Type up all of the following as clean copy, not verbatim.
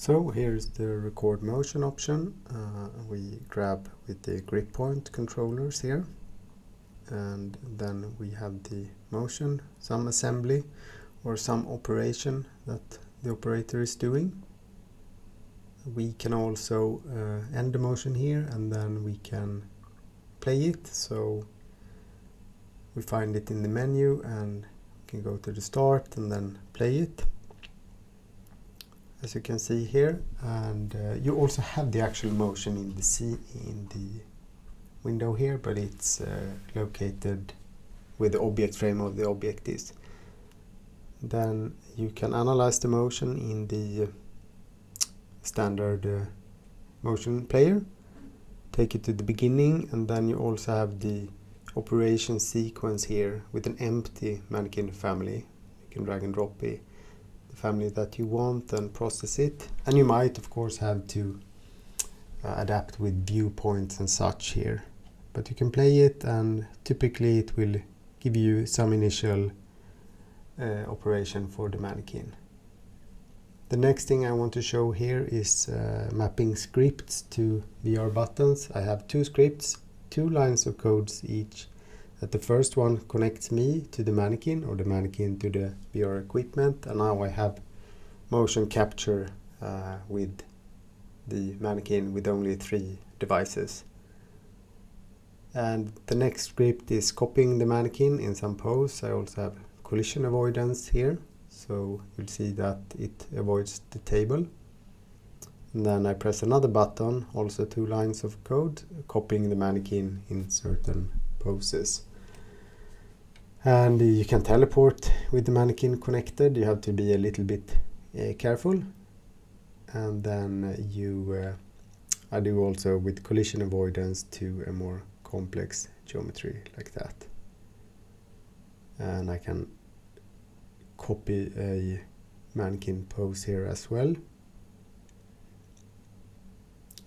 So here's the record motion option. We grab with the grip point controllers here, and then we have the motion, some assembly or some operation that the operator is doing. We can also end the motion here, and then we can play it. So we find it in the menu and can go to the start and then play it, as you can see here. And you also have the actual motion in the window here, but it's located where the object frame of the object is. Then you can analyze the motion in the standard motion player, take it to the beginning, and then you also have the operation sequence here with an empty mannequin family. You can drag and drop the family that you want and process it. And you might of course have to adapt with viewpoints and such here, but you can play it, and typically it will give you some initial operation for the mannequin. The next thing I want to show here is mapping scripts to VR buttons. I have two scripts, 2 lines of codes each. That the first one connects me to the mannequin, or the mannequin to the VR equipment, and now I have motion capture with the mannequin with only 3 devices. And the next script is copying the mannequin in some pose. I also have collision avoidance here, so you'll see that it avoids the table. And then I press another button, also 2 lines of code, copying the mannequin in certain poses. And you can teleport with the mannequin connected. You have to be a little bit careful. And then I do also with collision avoidance to a more complex geometry like that. And I can copy a mannequin pose here as well,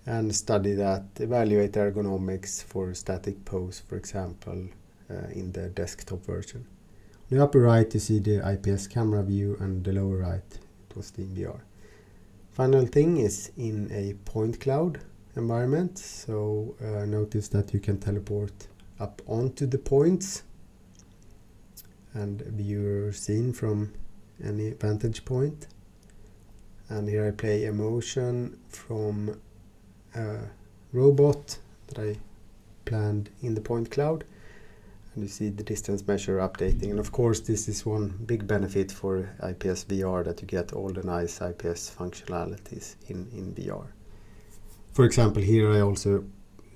and study that, evaluate ergonomics for static pose, for example, in the desktop version. On the upper right you see the IPS camera view, and the lower right it was the VR. Final thing is in a point cloud environment, so notice that you can teleport up onto the points and view your scene from any vantage point. And here I play a motion from a robot that I planned in the point cloud, and you see the distance measure updating. And of course this is one big benefit for IPS VR, that you get all the nice IPS functionalities in VR. For example, here I also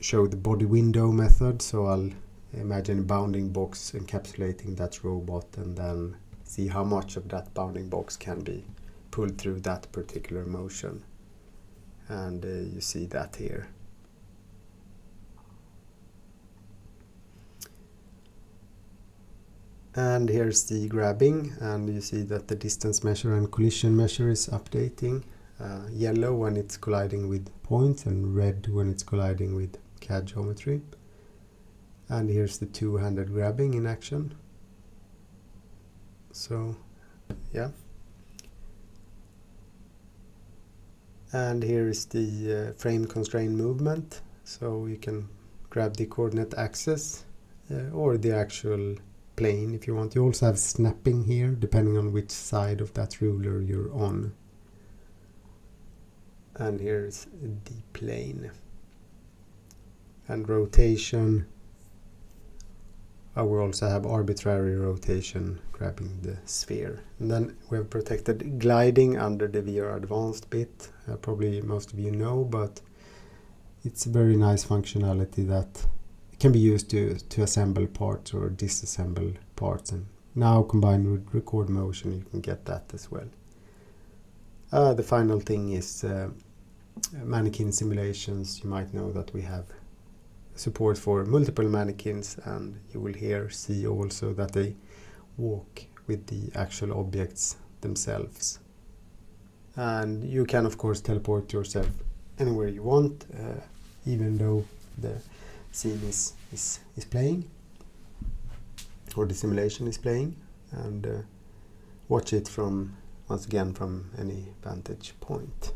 show the body window method, so I'll imagine a bounding box encapsulating that robot, and then see how much of that bounding box can be pulled through that particular motion. And you see that here. And here's the grabbing, and you see that the distance measure and collision measure is updating. Yellow when it's colliding with points, and red when it's colliding with CAD geometry. And here's the two-handed grabbing in action. So, yeah. And here is the frame constrained movement. So you can grab the coordinate axis or the actual plane if you want. You also have snapping here, depending on which side of that ruler you're on. And here's the plane. And rotation. We also have arbitrary rotation, grabbing the sphere. And then we have protected gliding under the VR advanced bit. Probably most of you know, but it's a very nice functionality that can be used to assemble parts or disassemble parts. And now combined with record motion, you can get that as well. The final thing is mannequin simulations. You might know that we have support for multiple mannequins, and you will here see also that they walk with the actual objects themselves. And you can of course teleport yourself anywhere you want, even though the scene is playing, or the simulation is playing, and watch it from, once again, from any vantage point.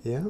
Yeah.